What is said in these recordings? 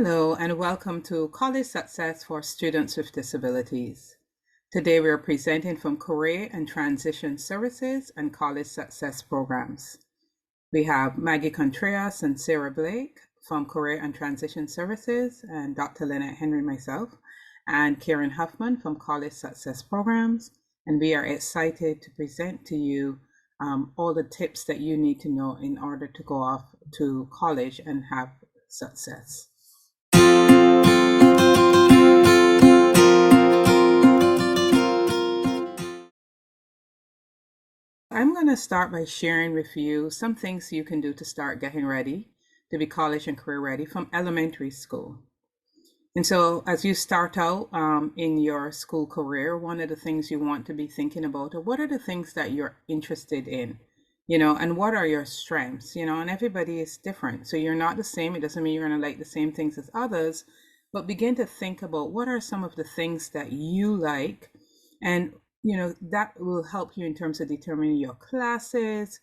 Hello, and welcome to College Success for Students with Disabilities. Today we are presenting from Career and Transition Services and College Success Programs. We have Maggie Contreras and Sarah Blake from Career and Transition Services, and Dr. Lynette Henry, myself, and Karen Huffman from College Success Programs. And we are excited to present to you all the tips that you need to know in order to go off to college and have success. I'm going to start by sharing with you some things you can do to start getting ready to be college and career ready from elementary school. And so as you start out in your school career, one of the things you want to be thinking about are what are the things that you're interested in, and what are your strengths, and everybody is different. So you're not the same. It doesn't mean you're going to like the same things as others, but begin to think about what are some of the things that you like, and that will help you in terms of determining your classes,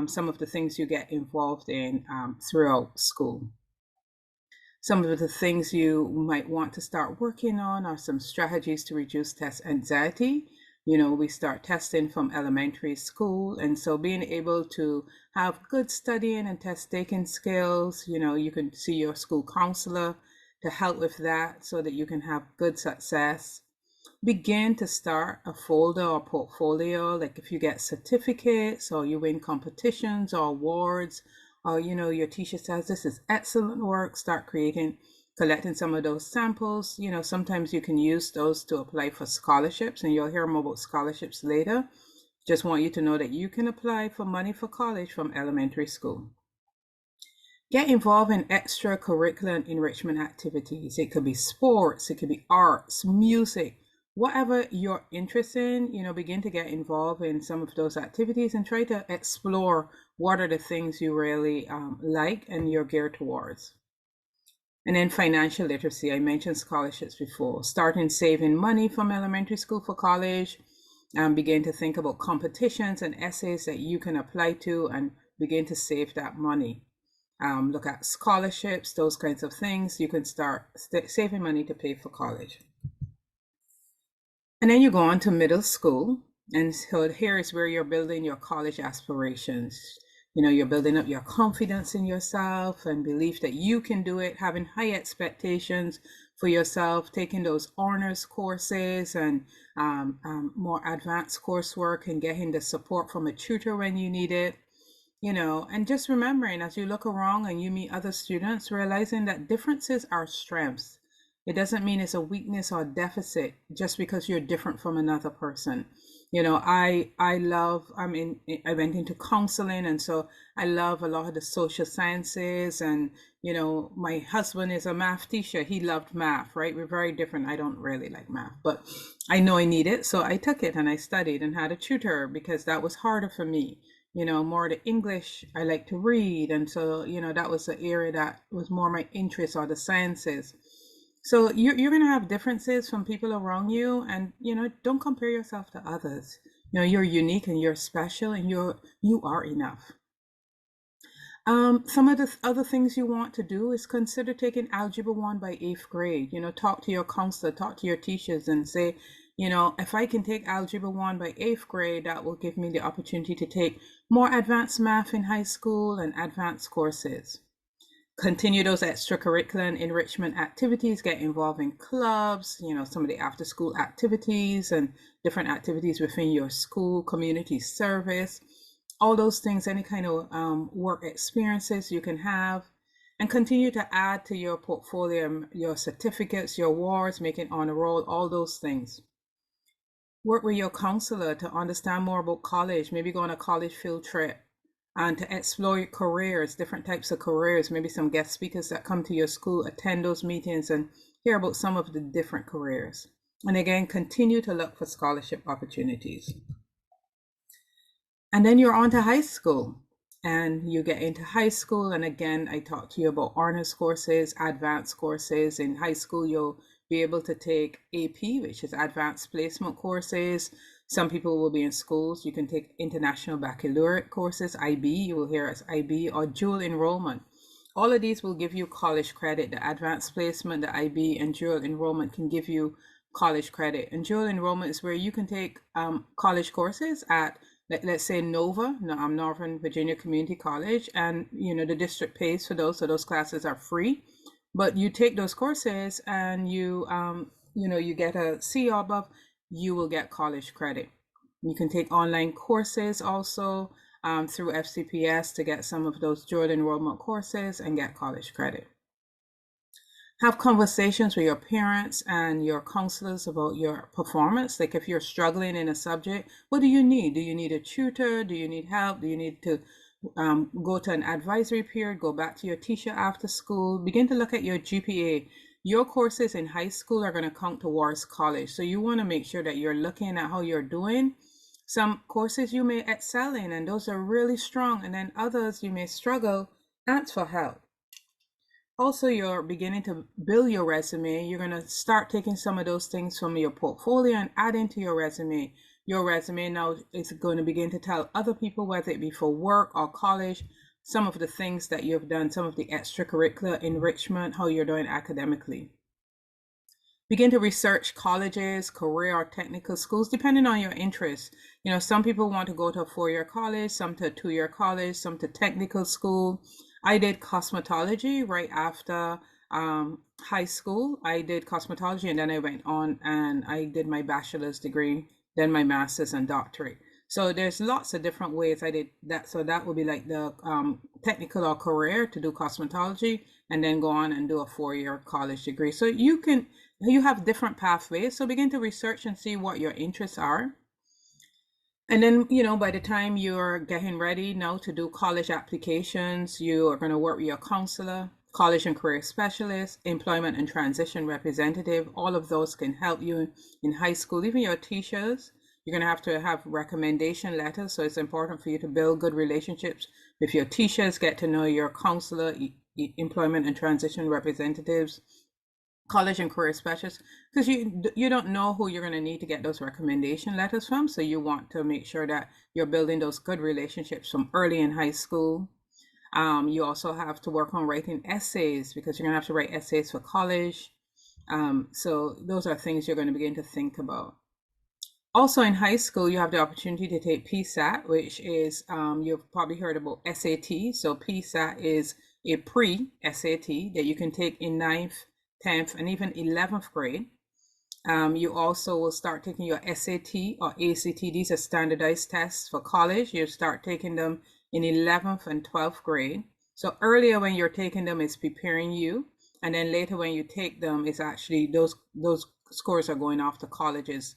some of the things you get involved in throughout school. Some of the things you might want to start working on are some strategies to reduce test anxiety. We start testing from elementary school, and so being able to have good studying and test taking skills, you can see your school counselor to help with that so that you can have good success. Begin to start a folder or portfolio, like if you get certificates or you win competitions or awards, or your teacher says this is excellent work, start collecting some of those samples. Sometimes you can use those to apply for scholarships, and you'll hear more about scholarships later. Just want you to know that you can apply for money for college from elementary school. Get involved in extracurricular and enrichment activities. It could be sports, it could be arts, music, whatever you're interested in, begin to get involved in some of those activities and try to explore what are the things you really like and you're geared towards. And then financial literacy. I mentioned scholarships before. Starting saving money from elementary school for college. Begin to think about competitions and essays that you can apply to and begin to save that money. Look at scholarships, those kinds of things. You can start saving money to pay for college. And then you go on to middle school. And so here is where you're building your college aspirations. You're building up your confidence in yourself and belief that you can do it, having high expectations for yourself, taking those honors courses and more advanced coursework and getting the support from a tutor when you need it. And just remembering as you look around and you meet other students, realizing that differences are strengths. It doesn't mean it's a weakness or a deficit just because you're different from another person. I went into counseling, and so I love a lot of the social sciences, and my husband is a math teacher. He loved math, right? We're very different. I don't really like math, but I know I need it, so I took it and I studied and had a tutor because that was harder for me. More the English, I like to read, and so that was the area that was more my interest, or the sciences. So you're going to have differences from people around you, and don't compare yourself to others. You're unique and you're special, and you are enough. Some of the other things you want to do is consider taking Algebra 1 by 8th grade. Talk to your counselor, talk to your teachers, and say, if I can take Algebra 1 by 8th grade, that will give me the opportunity to take more advanced math in high school and advanced courses. Continue those extracurricular and enrichment activities, get involved in clubs, some of the after school activities and different activities within your school, community service, all those things, any kind of work experiences you can have, and continue to add to your portfolio, your certificates, your awards, making honor roll, all those things. Work with your counselor to understand more about college, maybe go on a college field trip, and to explore your careers, different types of careers, maybe some guest speakers that come to your school, attend those meetings and hear about some of the different careers. And again, continue to look for scholarship opportunities. And then you're on to high school, and you get into high school. And again, I talked to you about honors courses, advanced courses. In high school, you'll be able to take AP, which is advanced placement courses. Some people will be in schools. You can take international baccalaureate courses, IB, you will hear as IB, or dual enrollment. All of these will give you college credit. The advanced placement, the IB, and dual enrollment can give you college credit. And dual enrollment is where you can take college courses at, let's say, Nova, Northern Virginia Community College, and the district pays for those, so those classes are free. But you take those courses and you get a C or above, you will get college credit. You can take online courses also through FCPS to get some of those dual enrollment courses and get college credit. Have conversations with your parents and your counselors about your performance. Like if you're struggling in a subject, what do you need? Do you need a tutor? Do you need help? Do you need to go to an advisory period? Go back to your teacher after school? Begin to look at your GPA. Your courses in high school are going to count towards college. So you want to make sure that you're looking at how you're doing. Some courses you may excel in, and those are really strong. And then others you may struggle. Ask for help. Also, you're beginning to build your resume. You're going to start taking some of those things from your portfolio and add into your resume. Your resume now is going to begin to tell other people, whether it be for work or college, some of the things that you've done, some of the extracurricular enrichment, how you're doing academically. Begin to research colleges, career or technical schools, depending on your interests. Some people want to go to a 4-year college, some to a 2-year college, some to technical school. I did cosmetology right after high school. I did cosmetology, and then I went on and I did my bachelor's degree, then my master's and doctorate. So there's lots of different ways I did that. So that would be like the technical or career to do cosmetology, and then go on and do a 4-year college degree. So you have different pathways. So begin to research and see what your interests are. And then, by the time you're getting ready now to do college applications, you are going to work with your counselor, college and career specialist, employment and transition representative. All of those can help you in high school. Even your teachers, you're going to have recommendation letters. So it's important for you to build good relationships with your teachers, get to know your counselor, employment and transition representatives, college and career specialists, because you don't know who you're going to need to get those recommendation letters from. So you want to make sure that you're building those good relationships from early in high school. You also have to work on writing essays, because you're going to have to write essays for college. So those are things you're going to begin to think about. Also in high school, you have the opportunity to take PSAT, which is, you've probably heard about SAT. So PSAT is a pre-SAT that you can take in 9th, 10th, and even 11th grade. You also will start taking your SAT or ACT. These are standardized tests for college. You start taking them in 11th and 12th grade. So earlier when you're taking them, it's preparing you. And then later when you take them, it's actually those scores are going off to colleges.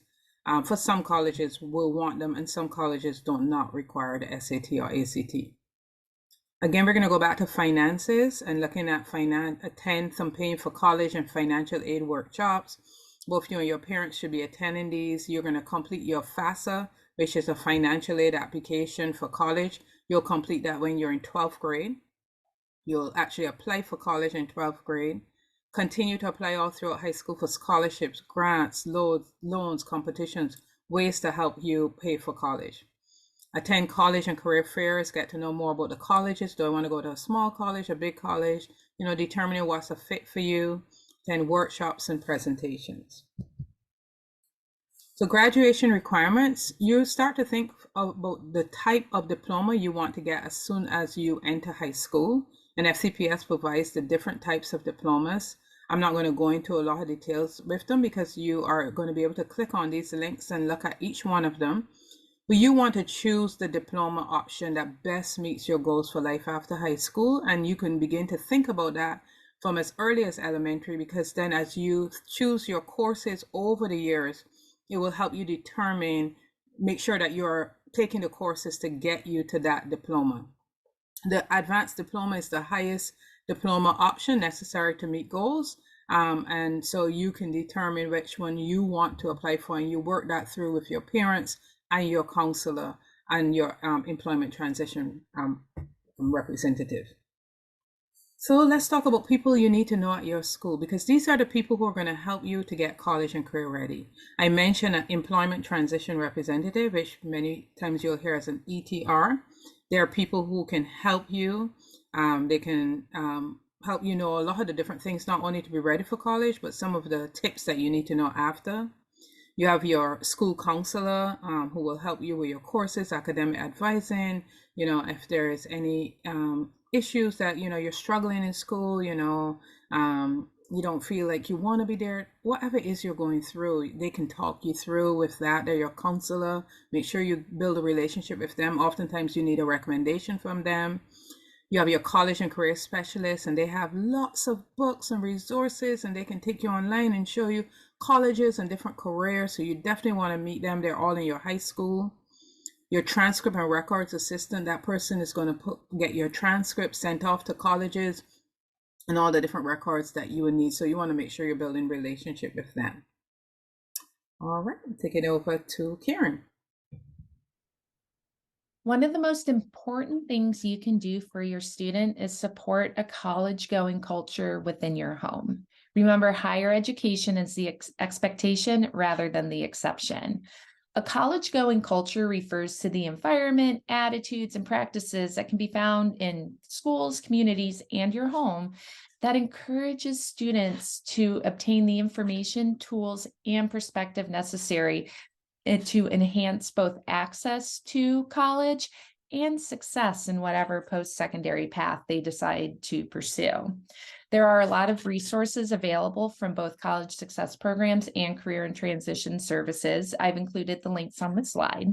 For some colleges will want them, and some colleges do not require the SAT or ACT. Again, we're going to go back to finances and looking at attend some paying for college and financial aid workshops. Both you and your parents should be attending these. You're going to complete your FAFSA, which is a financial aid application for college. You'll complete that when you're in 12th grade. You'll actually apply for college in 12th grade. Continue to apply all throughout high school for scholarships, grants, loans, competitions, ways to help you pay for college. Attend college and career fairs, get to know more about the colleges. Do I want to go to a small college, a big college? Determining what's a fit for you. Attend workshops and presentations. So graduation requirements, you start to think about the type of diploma you want to get as soon as you enter high school. And FCPS provides the different types of diplomas. I'm not going to go into a lot of details with them, because you are going to be able to click on these links and look at each one of them. But you want to choose the diploma option that best meets your goals for life after high school. And you can begin to think about that from as early as elementary, because then as you choose your courses over the years, it will help you make sure that you're taking the courses to get you to that diploma. The advanced diploma is the highest diploma option necessary to meet goals. And so you can determine which one you want to apply for, and you work that through with your parents and your counselor and your employment transition representative. So let's talk about people you need to know at your school, because these are the people who are going to help you to get college and career ready. I mentioned an employment transition representative, which many times you'll hear as an ETR. There are people who can help you They can help you know a lot of the different things, not only to be ready for college, but some of the tips that you need to know after. You have your school counselor who will help you with your courses, academic advising. You know, if there is any issues that, you know, you're struggling in school, you don't feel like you want to be there, whatever it is you're going through, they can talk you through with that. They're your counselor. Make sure you build a relationship with them. Oftentimes you need a recommendation from them. You have your college and career specialists, and they have lots of books and resources, and they can take you online and show you colleges and different careers. So you definitely want to meet them. They're all in your high school. Your transcript and records assistant, that person is going to get your transcript sent off to colleges and all the different records that you would need. So you want to make sure you're building relationship with them. All right, take it over to Karen. One of the most important things you can do for your student is support a college-going culture within your home. Remember, higher education is the expectation rather than the exception. A college-going culture refers to the environment, attitudes, and practices that can be found in schools, communities, and your home that encourages students to obtain the information, tools, and perspective necessary to enhance both access to college and success in whatever post-secondary path they decide to pursue. There are a lot of resources available from both college success programs and career and transition services. I've included the links on the slide.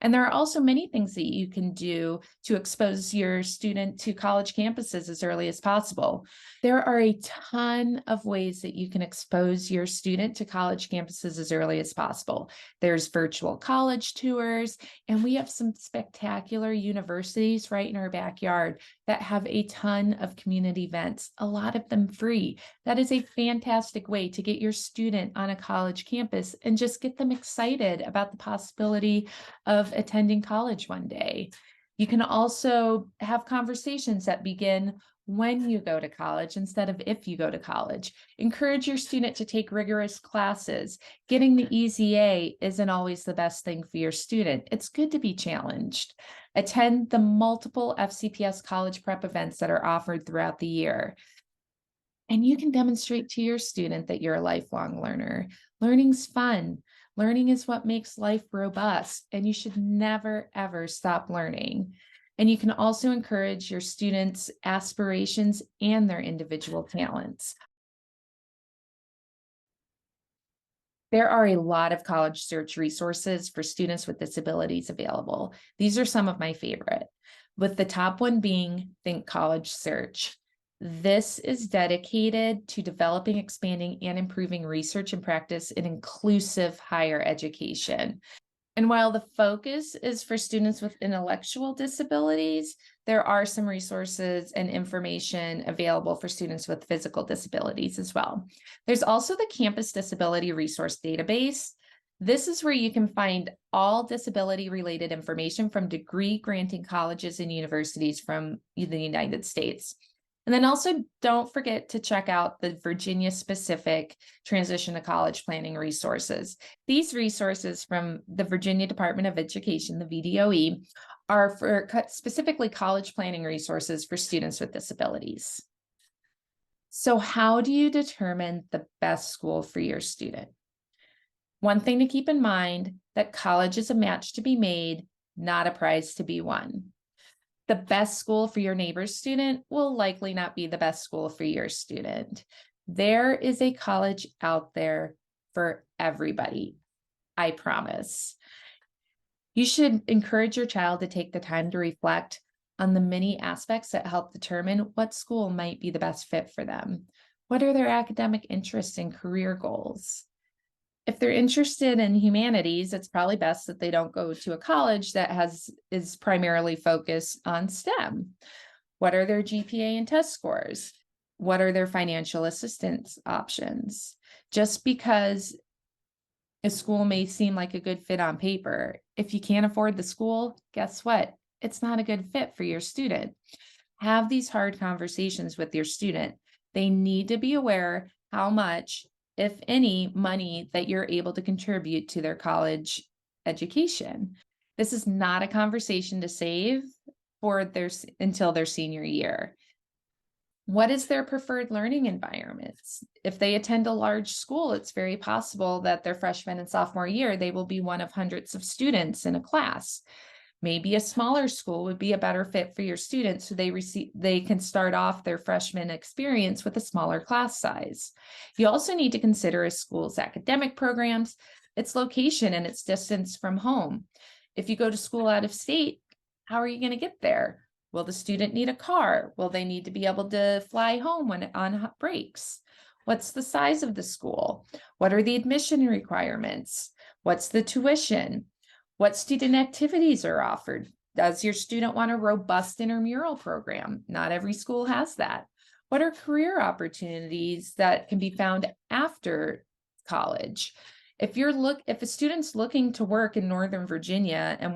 And there are also many things that you can do to expose your student to college campuses as early as possible. There are a ton of ways that you can expose your student to college campuses as early as possible. There's virtual college tours, and we have some spectacular universities right in our backyard that have a ton of community events, a lot of them free. That is a fantastic way to get your student on a college campus and just get them excited about the possibility of attending college one day. You can also have conversations that begin when you go to college instead of if you go to college. Encourage your student to take rigorous classes. Getting the easy A isn't always the best thing for your student. It's good to be challenged. Attend the multiple FCPS college prep events that are offered throughout the year. And you can demonstrate to your student that you're a lifelong learner. Learning's fun. Learning is what makes life robust, and you should never, ever stop learning. And you can also encourage your students' aspirations and their individual talents. There are a lot of college search resources for students with disabilities available. These are some of my favorite, with the top one being Think College Search. This is dedicated to developing, expanding, and improving research and practice in inclusive higher education. And while the focus is for students with intellectual disabilities, there are some resources and information available for students with physical disabilities as well. There's also the Campus Disability Resource Database. This is where you can find all disability-related information from degree-granting colleges and universities from the United States. And then also don't forget to check out the Virginia-specific transition to college planning resources. These resources from the Virginia Department of Education, the VDOE, are for specifically college planning resources for students with disabilities. So how do you determine the best school for your student? One thing to keep in mind, that college is a match to be made, not a prize to be won. The best school for your neighbor's student will likely not be the best school for your student. There is a college out there for everybody, I promise. You should encourage your child to take the time to reflect on the many aspects that help determine what school might be the best fit for them. What are their academic interests and career goals? If they're interested in humanities, it's probably best that they don't go to a college that is primarily focused on STEM. What are their GPA and test scores? What are their financial assistance options? Just because a school may seem like a good fit on paper, if you can't afford the school, guess what? It's not a good fit for your student. Have these hard conversations with your student. They need to be aware how much, if any, money that you're able to contribute to their college education. This is not a conversation to save for until their senior year. What is their preferred learning environments? If they attend a large school, it's very possible that their freshman and sophomore year, they will be one of hundreds of students in a class. Maybe a smaller school would be a better fit for your students, so they can start off their freshman experience with a smaller class size. You also need to consider a school's academic programs, its location, and its distance from home. If you go to school out of state, how are you going to get there? Will the student need a car? Will they need to be able to fly home when on breaks? What's the size of the school? What are the admission requirements? What's the tuition? What student activities are offered? Does your student want a robust intramural program? Not every school has that. What are career opportunities that can be found after college? If a student's looking to work in Northern Virginia and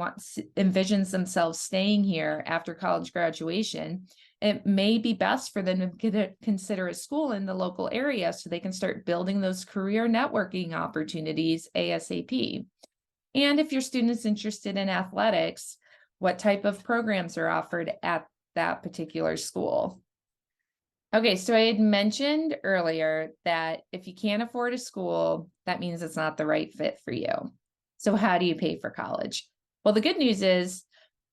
envisions themselves staying here after college graduation, it may be best for them to consider a school in the local area so they can start building those career networking opportunities ASAP. And if your student is interested in athletics, what type of programs are offered at that particular school? Okay, so I had mentioned earlier that if you can't afford a school, that means it's not the right fit for you. So how do you pay for college? Well, the good news is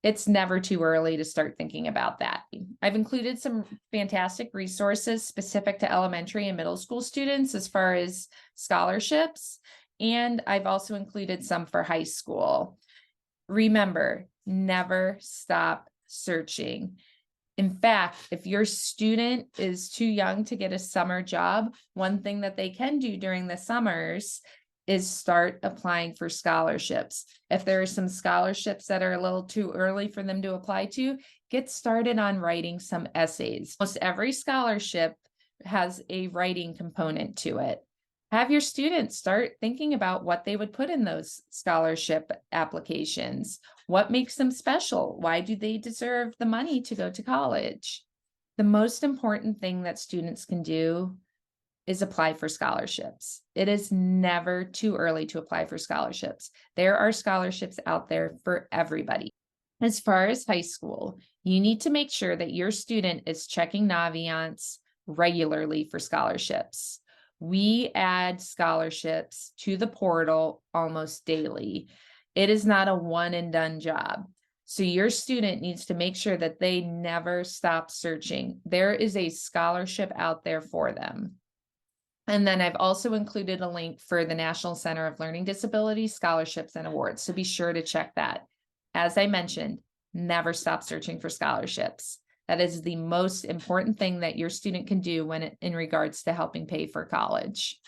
it's never too early to start thinking about that. I've included some fantastic resources specific to elementary and middle school students as far as scholarships, and I've also included some for high school. Remember, never stop searching. In fact, if your student is too young to get a summer job, one thing that they can do during the summers is start applying for scholarships. If there are some scholarships that are a little too early for them to apply to, get started on writing some essays. Almost every scholarship has a writing component to it. Have your students start thinking about what they would put in those scholarship applications. What makes them special? Why do they deserve the money to go to college? The most important thing that students can do is apply for scholarships. It is never too early to apply for scholarships. There are scholarships out there for everybody. As far as high school, you need to make sure that your student is checking Naviance regularly for scholarships. We add scholarships to the portal almost daily. It is not a one and done job. So your student needs to make sure that they never stop searching. There is a scholarship out there for them. And then I've also included a link for the National Center of Learning Disabilities Scholarships and Awards. So be sure to check that. As I mentioned, never stop searching for scholarships. That is the most important thing that your student can do in regards to helping pay for college.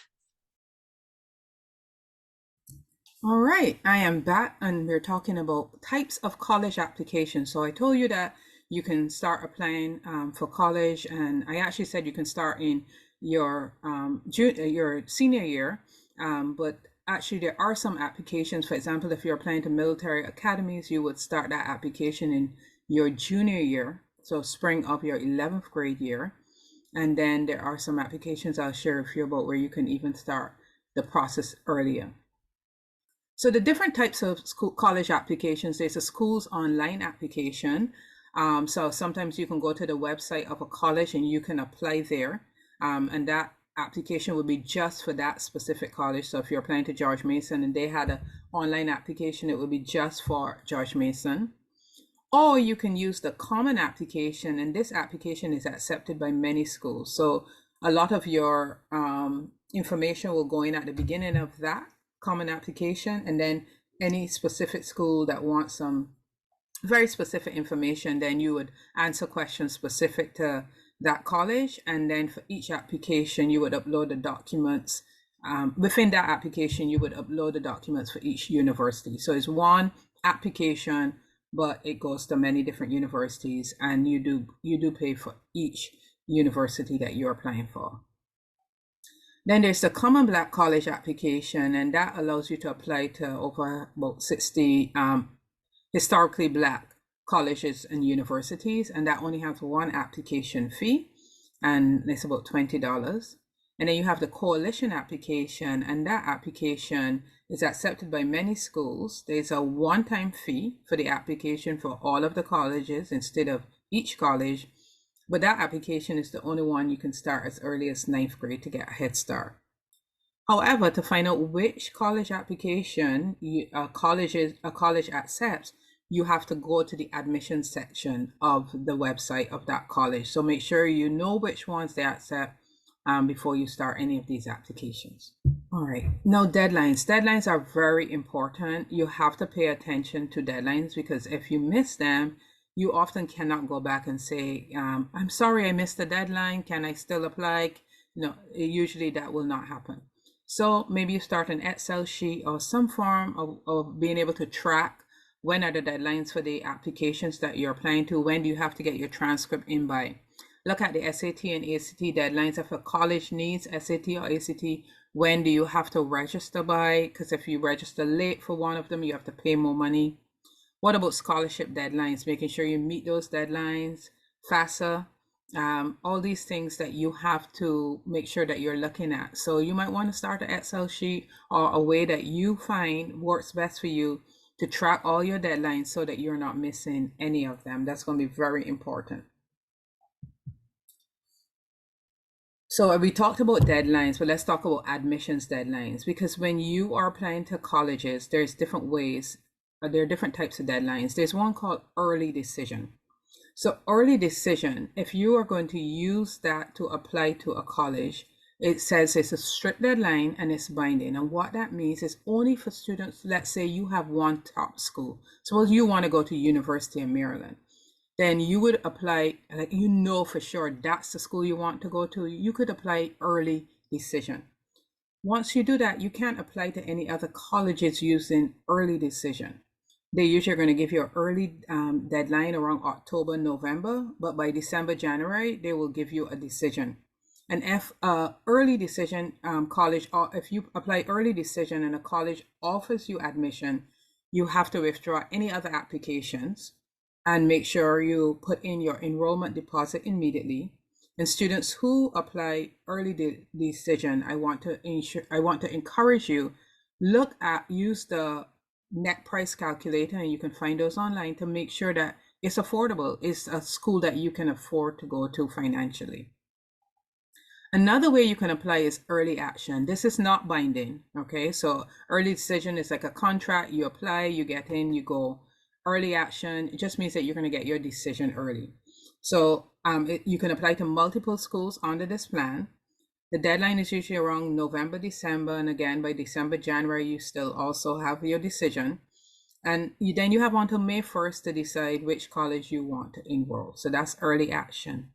All right, I am back and we're talking about types of college applications. So I told you that you can start applying for college, and I actually said you can start in your senior year, but actually there are some applications. For example, if you're applying to military academies, you would start that application in your junior year, so spring of your 11th grade year. And then there are some applications I'll share with you about where you can even start the process earlier. So the different types of college applications, there's a school's online application. So sometimes you can go to the website of a college and you can apply there. And that application would be just for that specific college. So if you're applying to George Mason and they had an online application, it would be just for George Mason. Or you can use the common application, and this application is accepted by many schools. So a lot of your information will go in at the beginning of that common application, and then any specific school that wants some very specific information, then you would answer questions specific to that college, and then for each application you would upload the documents. Within that application you would upload the documents for each university. So it's one application, but it goes to many different universities, and you do pay for each university that you're applying for. Then there's the Common Black College application, and that allows you to apply to over about 60 historically Black colleges and universities, and that only has one application fee, and it's about $20. And then you have the Coalition application, and that application is accepted by many schools. There's a one-time fee for the application for all of the colleges instead of each college, but that application is the only one you can start as early as ninth grade to get a head start. However, to find out which college application a college accepts, you have to go to the admissions section of the website of that college. So make sure you know which ones they accept before you start any of these applications. All right. Now, deadlines. Deadlines are very important. You have to pay attention to deadlines because if you miss them, you often cannot go back and say, I'm sorry, I missed the deadline. Can I still apply? No, usually that will not happen. So maybe you start an Excel sheet or some form of being able to track when are the deadlines for the applications that you're applying to, when do you have to get your transcript in by. Look at the SAT and ACT deadlines. If a college needs SAT or ACT, when do you have to register by? Because if you register late for one of them, you have to pay more money. What about scholarship deadlines? Making sure you meet those deadlines. FAFSA, all these things that you have to make sure that you're looking at. So you might want to start an Excel sheet or a way that you find works best for you to track all your deadlines so that you're not missing any of them. That's going to be very important. So we talked about deadlines, but let's talk about admissions deadlines, because when you are applying to colleges, there's different ways, there are different types of deadlines. There's one called early decision. So early decision, if you are going to use that to apply to a college, it says it's a strict deadline and it's binding. And what that means is only for students, let's say you have one top school. Suppose you want to go to University of Maryland. Then you would apply, like you know for sure that's the school you want to go to. You could apply early decision. Once you do that, you can't apply to any other colleges using early decision. They usually are going to give you an early deadline around October, November, but by December, January, they will give you a decision. And if early decision college, or if you apply early decision and a college offers you admission, you have to withdraw any other applications and make sure you put in your enrollment deposit immediately. And students who apply early decision, I want to encourage you, use the net price calculator, and you can find those online to make sure that it's affordable. It's a school that you can afford to go to financially. Another way you can apply is early action. This is not binding, okay? So early decision is like a contract. You apply, you get in, you go. Early action, it just means that you're going to get your decision early. So you can apply to multiple schools under this plan. The deadline is usually around November, December, and again, by December, January, you still also have your decision. And then you have until May 1st to decide which college you want to enroll. So that's early action.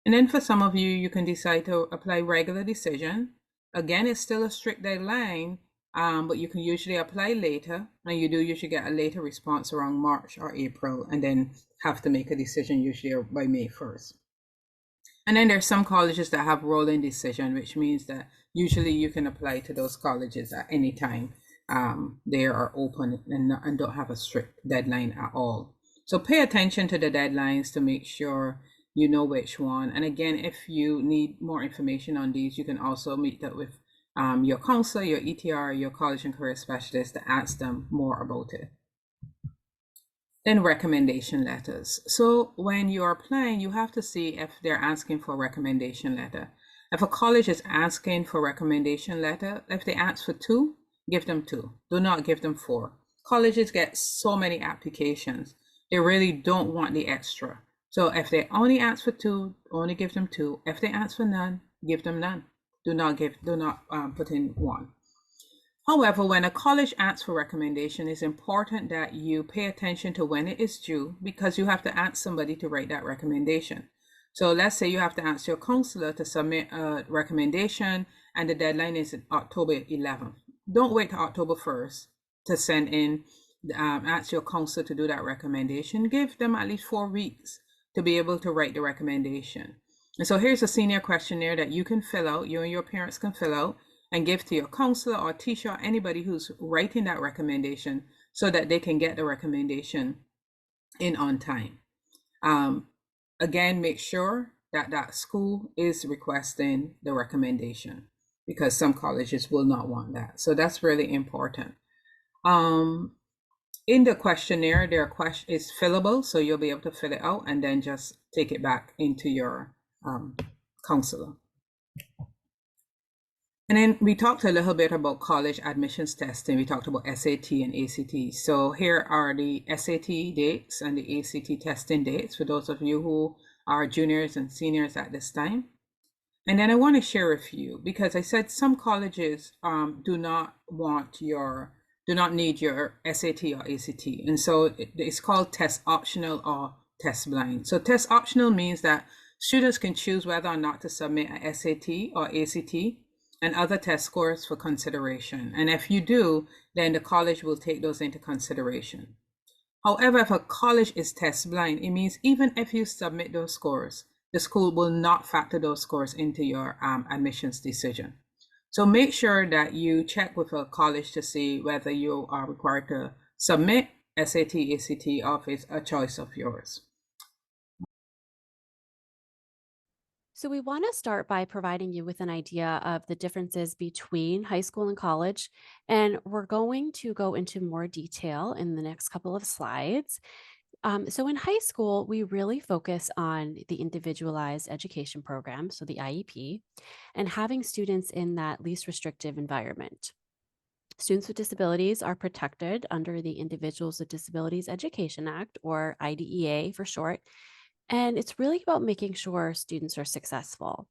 And then for some of you, you can decide to apply regular decision. Again, it's still a strict deadline, but you can usually apply later, and you do usually get a later response around March or April, and then have to make a decision usually by May 1st. And then there's some colleges that have rolling decision, which means that usually you can apply to those colleges at any time. They are open and don't have a strict deadline at all. So pay attention to the deadlines to make sure you know which one. And again, if you need more information on these, you can also meet up with your counselor, your ETR, your college and career specialist to ask them more about it. Then recommendation letters. So when you're applying, you have to see if they're asking for a recommendation letter. If a college is asking for a recommendation letter, if they ask for 2, give them 2. Do not give them 4. Colleges get so many applications. They really don't want the extra. So if they only ask for 2, only give them 2. If they ask for none, give them none. Do not put in 1. However, when a college asks for recommendation, it's important that you pay attention to when it is due, because you have to ask somebody to write that recommendation. So let's say you have to ask your counselor to submit a recommendation and the deadline is October 11th. Don't wait till October 1st to send in, ask your counselor to do that recommendation. Give them at least 4 weeks to be able to write the recommendation. And so here's a senior questionnaire that you can fill out, you and your parents can fill out, and give to your counselor or teacher or anybody who's writing that recommendation so that they can get the recommendation in on time. Again, make sure that that school is requesting the recommendation, because some colleges will not want that. So that's really important. Um, in the questionnaire, their question is fillable, so you'll be able to fill it out and then just take it back into your counselor. And then we talked a little bit about college admissions testing. We talked about SAT and ACT. So here are the SAT dates and the ACT testing dates for those of you who are juniors and seniors at this time. And then I want to share with you, because I said some colleges do not need your SAT or ACT. And so it's called test optional or test blind. So test optional means that students can choose whether or not to submit an SAT or ACT and other test scores for consideration. And if you do, then the college will take those into consideration. However, if a college is test blind, it means even if you submit those scores, the school will not factor those scores into your admissions decision. So make sure that you check with a college to see whether you are required to submit SAT, ACT, or if it's a choice of yours. So we want to start by providing you with an idea of the differences between high school and college. And we're going to go into more detail in the next couple of slides. So in high school, we really focus on the individualized education program, so the IEP, and having students in that least restrictive environment. Students with disabilities are protected under the Individuals with Disabilities Education Act, or IDEA for short. And it's really about making sure students are successful.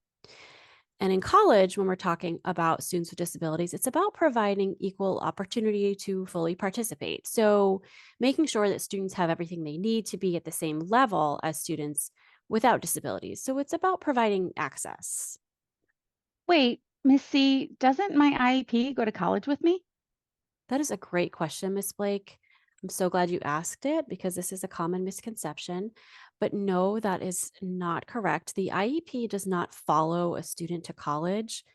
And in college, when we're talking about students with disabilities, it's about providing equal opportunity to fully participate. So making sure that students have everything they need to be at the same level as students without disabilities. So it's about providing access. Wait, Miss C, doesn't my IEP go to college with me? That is a great question, Miss Blake. I'm so glad you asked it because this is a common misconception. But no, that is not correct. The IEP does not follow a student to college.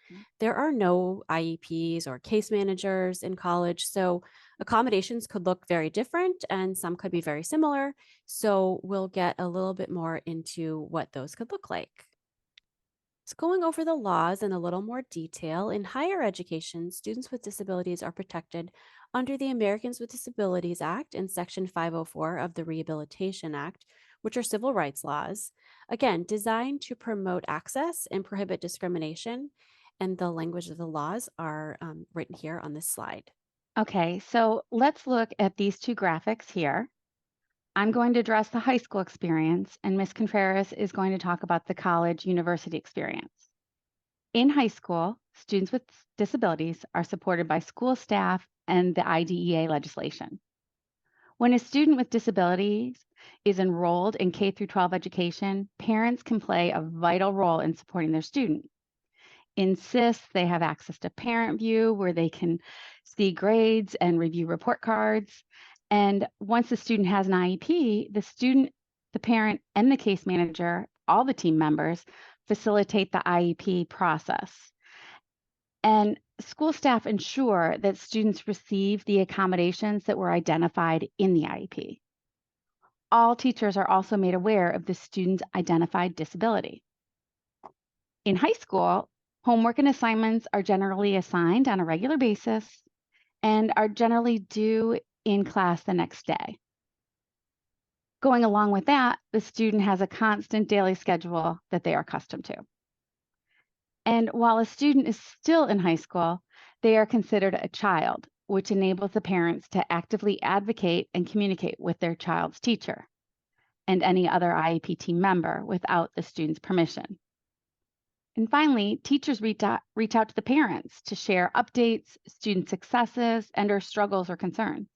There are no IEPs or case managers in college. So accommodations could look very different and some could be very similar. So we'll get a little bit more into what those could look like. So going over the laws in a little more detail, in higher education, students with disabilities are protected under the Americans with Disabilities Act and Section 504 of the Rehabilitation Act, which are civil rights laws, again, designed to promote access and prohibit discrimination. And the language of the laws are written here on this slide. Okay, so let's look at these two graphics here. I'm going to address the high school experience, and Ms. Contreras is going to talk about the college university experience. In high school, students with disabilities are supported by school staff and the IDEA legislation. When a student with disabilities is enrolled in K through 12 education, parents can play a vital role in supporting their student. In SIS, they have access to Parent View where they can see grades and review report cards. And once the student has an IEP, the student, the parent, and the case manager, all the team members, facilitate the IEP process. And school staff ensure that students receive the accommodations that were identified in the IEP. All teachers are also made aware of the student's identified disability. In high school, homework and assignments are generally assigned on a regular basis and are generally due in class the next day. Going along with that, the student has a constant daily schedule that they are accustomed to. And while a student is still in high school, they are considered a child, which enables the parents to actively advocate and communicate with their child's teacher and any other IEP team member without the student's permission. And finally, teachers reach out to the parents to share updates, student successes, and or struggles or concerns.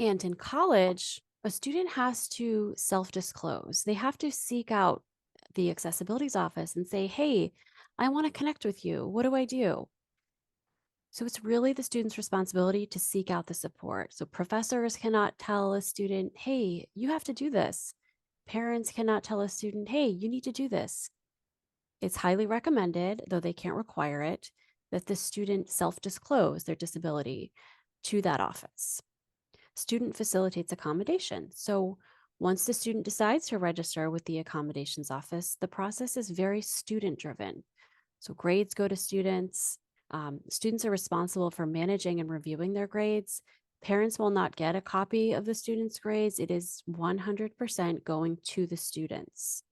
And in college, a student has to self-disclose. They have to seek out the accessibilities office and say, hey, I want to connect with you. What do I do? So it's really the student's responsibility to seek out the support. So professors cannot tell a student, hey, you have to do this. Parents cannot tell a student, hey, you need to do this. It's highly recommended, though they can't require it, that the student self-disclose their disability to that office. Student facilitates accommodation. So once the student decides to register with the accommodations office, the process is very student driven. So grades go to students. Students are responsible for managing and reviewing their grades. Parents will not get a copy of the students' grades. It is 100% going to the students.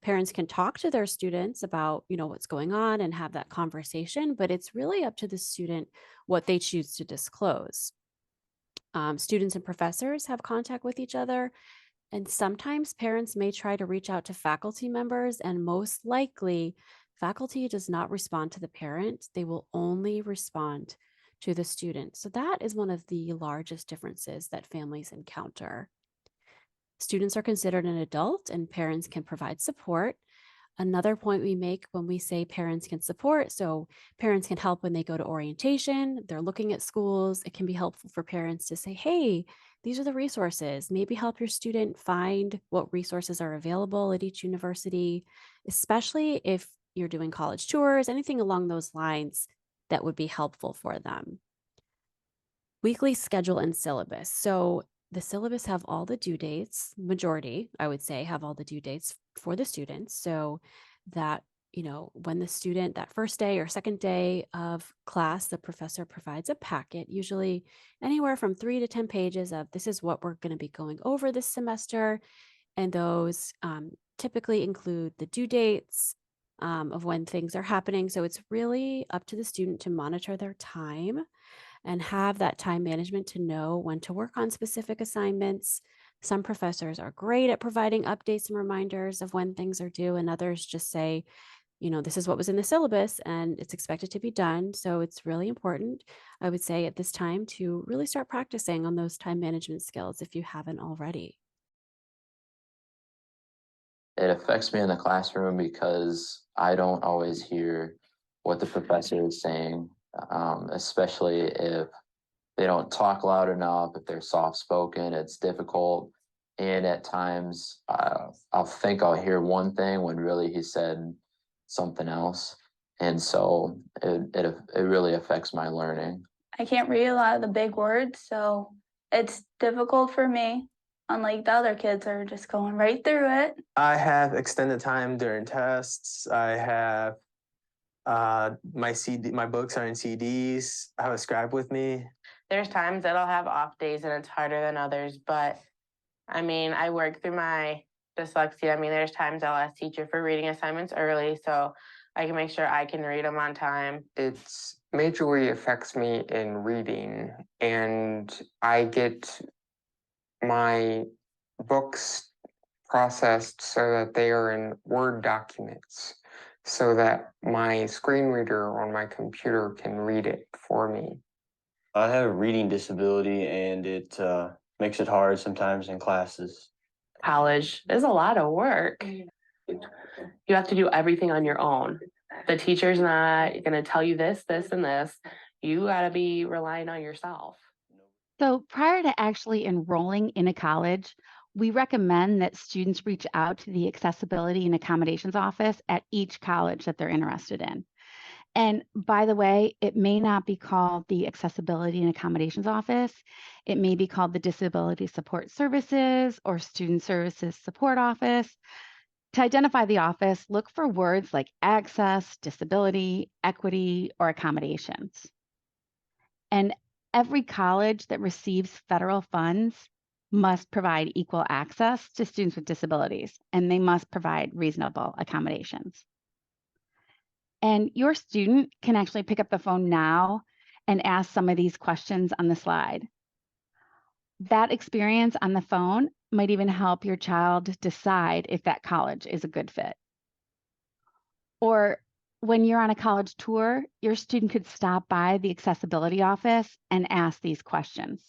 Parents can talk to their students about, what's going on and have that conversation, but it's really up to the student what they choose to disclose. Students and professors have contact with each other, and sometimes parents may try to reach out to faculty members, and most likely faculty does not respond to the parent. They will only respond to the student. So that is one of the largest differences that families encounter. Students are considered an adult and parents can provide support. Another point we make when we say parents can support, so parents can help when they go to orientation, they're looking at schools. It can be helpful for parents to say, hey, these are the resources. Maybe help your student find what resources are available at each university, especially if you're doing college tours, anything along those lines that would be helpful for them. Weekly schedule and syllabus. So the syllabus have all the due dates, majority, I would say, have all the due dates for the students. So that, when the student, that first day or second day of class, the professor provides a packet, usually anywhere from 3 to 10 pages of this is what we're going to be going over this semester. And those typically include the due dates of when things are happening. So it's really up to the student to monitor their time and have that time management to know when to work on specific assignments. Some professors are great at providing updates and reminders of when things are due, and others just say, this is what was in the syllabus and it's expected to be done. So it's really important, I would say, at this time to really start practicing on those time management skills if you haven't already. It affects me in the classroom because I don't always hear what the professor is saying, especially if they don't talk loud enough, if they're soft-spoken, it's difficult. And at times, I'll think I'll hear one thing when really he said something else. And so it really affects my learning. I can't read a lot of the big words, so it's difficult for me. Unlike the other kids are just going right through it. I have extended time during tests. I have my books are in CDs. I have a scribe with me. There's times that I'll have off days and it's harder than others, but I work through my dyslexia. There's times I'll ask teacher for reading assignments early so I can make sure I can read them on time. It's majorly affects me in reading, and I get my books processed so that they are in Word documents so that my screen reader on my computer can read it for me. I have a reading disability and it makes it hard sometimes in classes. College is a lot of work. You have to do everything on your own. The teacher's not going to tell you this, this, and this. You got to be relying on yourself. So prior to actually enrolling in a college, we recommend that students reach out to the Accessibility and Accommodations Office at each college that they're interested in. And by the way, it may not be called the Accessibility and Accommodations Office. It may be called the Disability Support Services or Student Services Support Office. To identify the office, look for words like access, disability, equity, or accommodations. And every college that receives federal funds must provide equal access to students with disabilities, and they must provide reasonable accommodations. And your student can actually pick up the phone now and ask some of these questions on the slide. That experience on the phone might even help your child decide if that college is a good fit. Or when you're on a college tour, your student could stop by the accessibility office and ask these questions.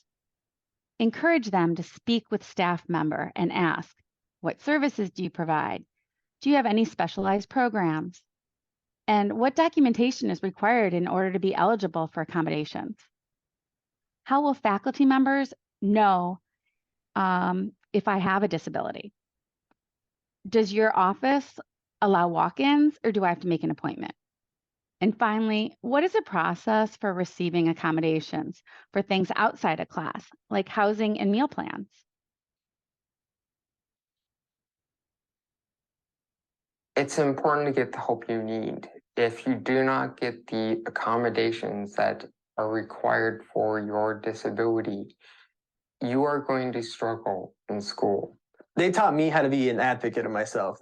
Encourage them to speak with staff member and ask, what services do you provide? Do you have any specialized programs? And what documentation is required in order to be eligible for accommodations? How will faculty members know if I have a disability? Does your office allow walk-ins or do I have to make an appointment? And finally, what is the process for receiving accommodations for things outside of class, like housing and meal plans? It's important to get the help you need. if you do not get the accommodations that are required for your disability, you are going to struggle in school. They taught me how to be an advocate of myself.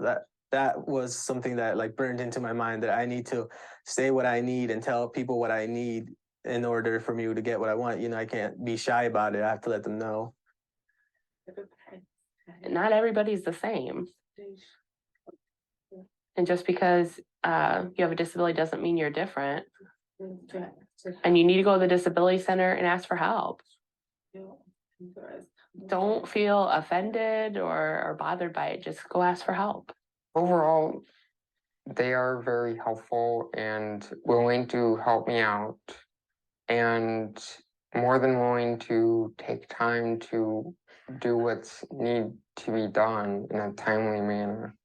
That was something that like burned into my mind, that I need to say what I need and tell people what I need in order for me to get what I want. You know, I can't be shy about it. I have to let them know. Not everybody's the same. And just because you have a disability doesn't mean you're different. And you need to go to the disability center and ask for help. Don't feel offended or bothered by it. Just go ask for help. Overall, they are very helpful and willing to help me out, and more than willing to take time to do what's need to be done in a timely manner.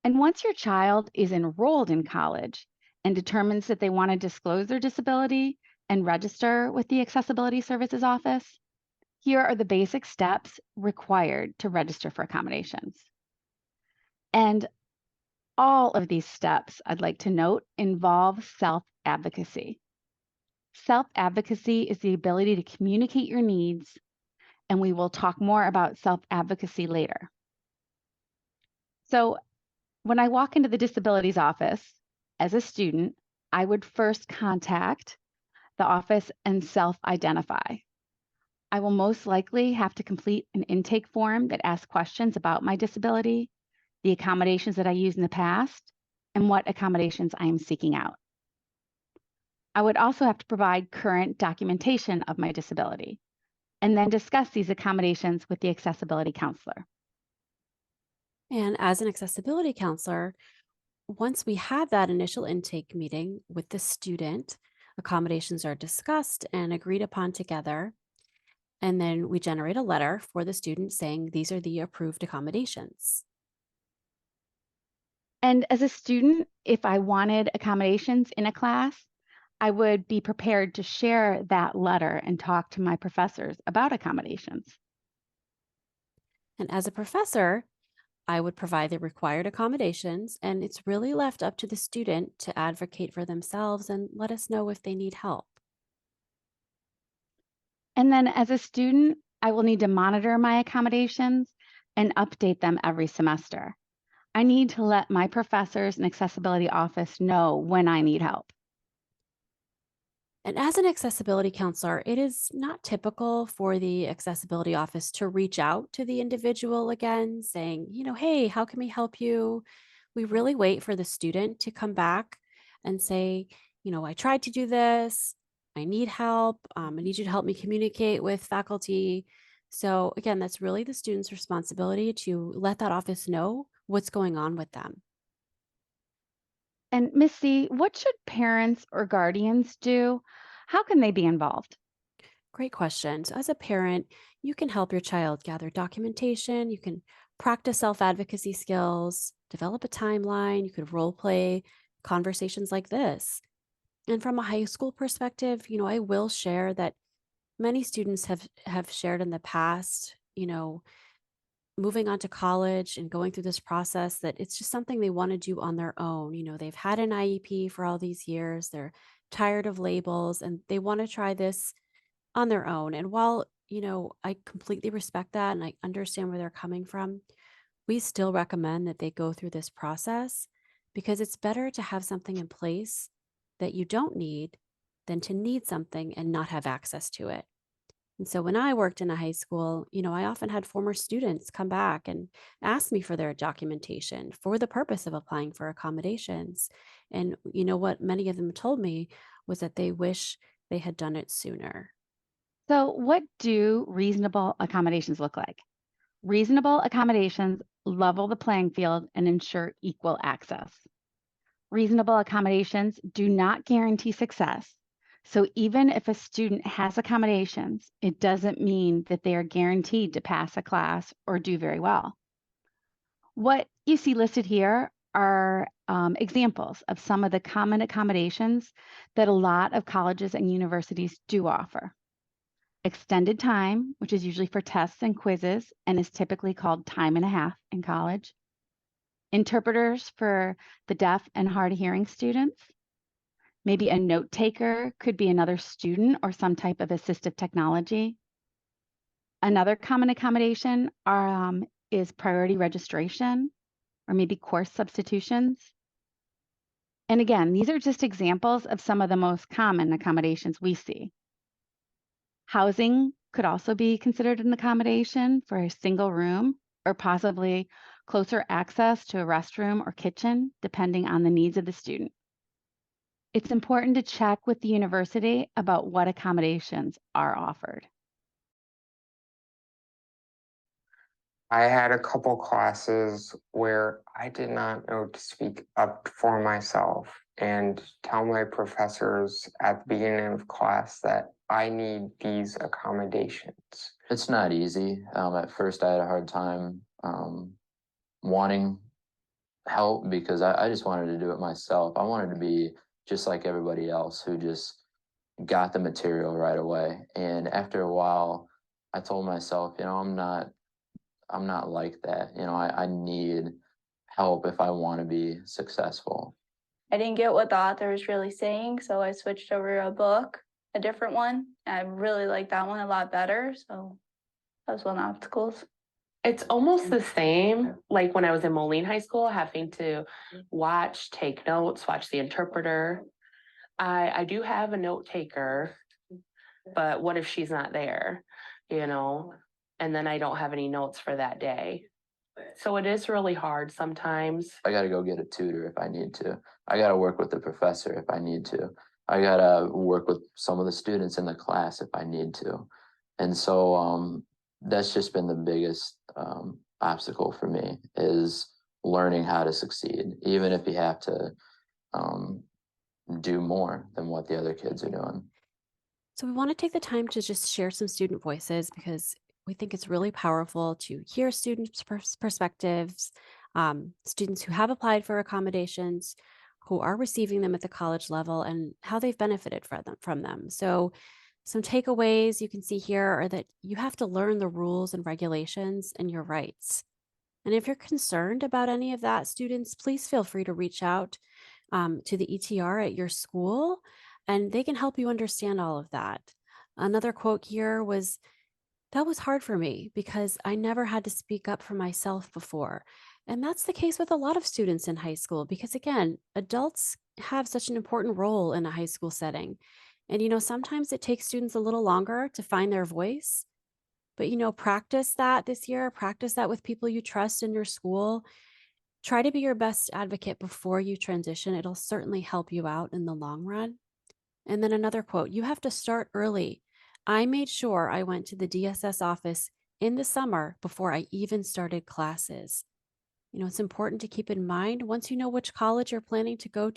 And once your child is enrolled in college and determines that they want to disclose their disability and register with the Accessibility Services Office, here are the basic steps required to register for accommodations. And all of these steps, I'd like to note, involve self-advocacy. Self-advocacy is the ability to communicate your needs, and we will talk more about self-advocacy later. So when I walk into the disabilities office as a student, I would first contact the office and self-identify. I will most likely have to complete an intake form that asks questions about my disability, the accommodations that I used in the past, and what accommodations I am seeking out. I would also have to provide current documentation of my disability, and then discuss these accommodations with the accessibility counselor. And as an accessibility counselor, once we have that initial intake meeting with the student, accommodations are discussed and agreed upon together. And then we generate a letter for the student saying these are the approved accommodations. And as a student, if I wanted accommodations in a class, I would be prepared to share that letter and talk to my professors about accommodations. And as a professor, I would provide the required accommodations, and it's really left up to the student to advocate for themselves and let us know if they need help. And then as a student, I will need to monitor my accommodations and update them every semester. I need to let my professors and accessibility office know when I need help. And as an accessibility counselor, it is not typical for the accessibility office to reach out to the individual again, saying, hey, how can we help you? We really wait for the student to come back and say, I tried to do this. I need help. I need you to help me communicate with faculty. So again, that's really the student's responsibility to let that office know what's going on with them. And Miss C, what should parents or guardians do? How can they be involved? Great question. So as a parent, you can help your child gather documentation. You can practice self-advocacy skills, develop a timeline. You could role play conversations like this. And from a high school perspective, I will share that many students have shared in the past, moving on to college and going through this process, that it's just something they want to do on their own. They've had an IEP for all these years. They're tired of labels and they want to try this on their own. And while, I completely respect that and I understand where they're coming from, we still recommend that they go through this process because it's better to have something in place that you don't need than to need something and not have access to it. And so when I worked in a high school, I often had former students come back and ask me for their documentation for the purpose of applying for accommodations. And what many of them told me was that they wish they had done it sooner. So what do reasonable accommodations look like? Reasonable accommodations level the playing field and ensure equal access. Reasonable accommodations do not guarantee success. So even if a student has accommodations, it doesn't mean that they are guaranteed to pass a class or do very well. What you see listed here are examples of some of the common accommodations that a lot of colleges and universities do offer. Extended time, which is usually for tests and quizzes and is typically called time and a half in college. interpreters for the deaf and hard of hearing students. Maybe a note taker could be another student or some type of assistive technology. Another common accommodation is priority registration or maybe course substitutions. And again, these are just examples of some of the most common accommodations we see. Housing could also be considered an accommodation for a single room or possibly closer access to a restroom or kitchen, depending on the needs of the student. It's important to check with the university about what accommodations are offered. I had a couple classes where I did not know to speak up for myself and tell my professors at the beginning of class that I need these accommodations. It's not easy. At first, I had a hard time wanting help because I just wanted to do it myself. I wanted to be just like everybody else who just got the material right away. And after a while, I told myself, you know, I'm not like that. You know, I need help if I want to be successful. I didn't get what the author was really saying, so I switched over a book, a different one. I really like that one a lot better, so that was one of the obstacles. It's almost the same, like when I was in Moline High School, having to watch, take notes, watch the interpreter. I do have a note taker, but what if she's not there, you know? And then I don't have any notes for that day. So it is really hard sometimes. I got to go get a tutor if I need to. I got to work with the professor if I need to. I got to work with some of the students in the class if I need to. And so that's just been the biggest obstacle for me, is learning how to succeed, even if you have to do more than what the other kids are doing. So we want to take the time to just share some student voices because we think it's really powerful to hear students' perspectives, students who have applied for accommodations, who are receiving them at the college level, and how they've benefited from them. So some takeaways you can see here are that you have to learn the rules and regulations and your rights. And if you're concerned about any of that, students, please feel free to reach out to the ETR at your school, and they can help you understand all of that. Another quote here was, "That was hard for me because I never had to speak up for myself before." And that's the case with a lot of students in high school because, again, adults have such an important role in a high school setting. And, sometimes it takes students a little longer to find their voice. But, practice that this year, practice that with people you trust in your school. Try to be your best advocate before you transition. It'll certainly help you out in the long run. And then another quote, "You have to start early. I made sure I went to the DSS office in the summer before I even started classes." It's important to keep in mind once you know which college you're planning to go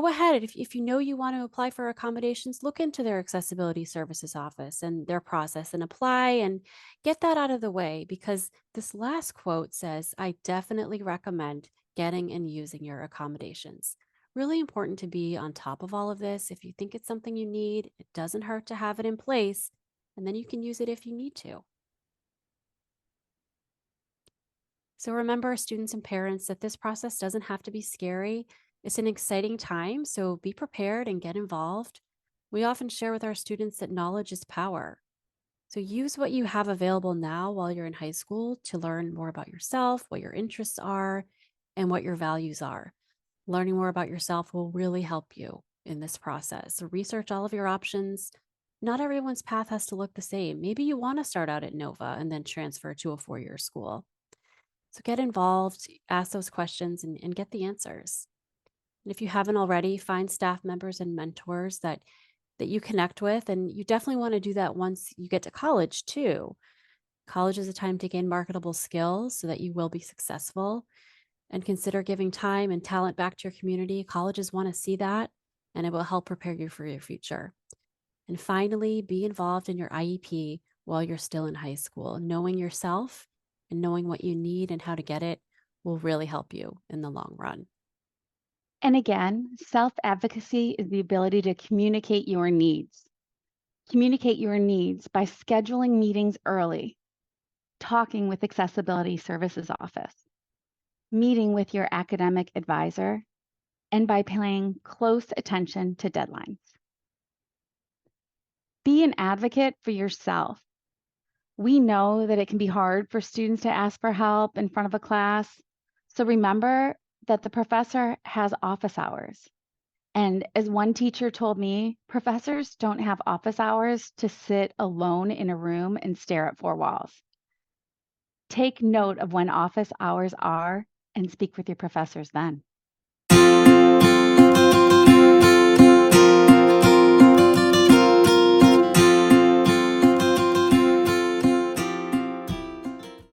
ahead. If you know you want to apply for accommodations, look into their accessibility services office and their process and apply and get that out of the way, because this last quote says, "I definitely recommend getting and using your accommodations." Really important to be on top of all of this. If you think it's something you need, it doesn't hurt to have it in place, and then you can use it if you need to. So remember, students and parents, that this process doesn't have to be scary. It's an exciting time, so be prepared and get involved. We often share with our students that knowledge is power. So use what you have available now while you're in high school to learn more about yourself, what your interests are, and what your values are. Learning more about yourself will really help you in this process. So research all of your options. Not everyone's path has to look the same. Maybe you want to start out at Nova and then transfer to a 4-year school. So get involved, ask those questions, and get the answers. And if you haven't already, find staff members and mentors that you connect with. And you definitely want to do that once you get to college too. College is a time to gain marketable skills so that you will be successful. And consider giving time and talent back to your community. Colleges want to see that, and it will help prepare you for your future. And finally, be involved in your IEP while you're still in high school. Knowing yourself and knowing what you need and how to get it will really help you in the long run. And again, self-advocacy is the ability to communicate your needs. Communicate your needs by scheduling meetings early, talking with Accessibility Services Office. meeting with your academic advisor, and by paying close attention to deadlines. Be an advocate for yourself. We know that it can be hard for students to ask for help in front of a class. So remember that the professor has office hours. And as one teacher told me, professors don't have office hours to sit alone in a room and stare at four walls. Take note of when office hours are and speak with your professors then.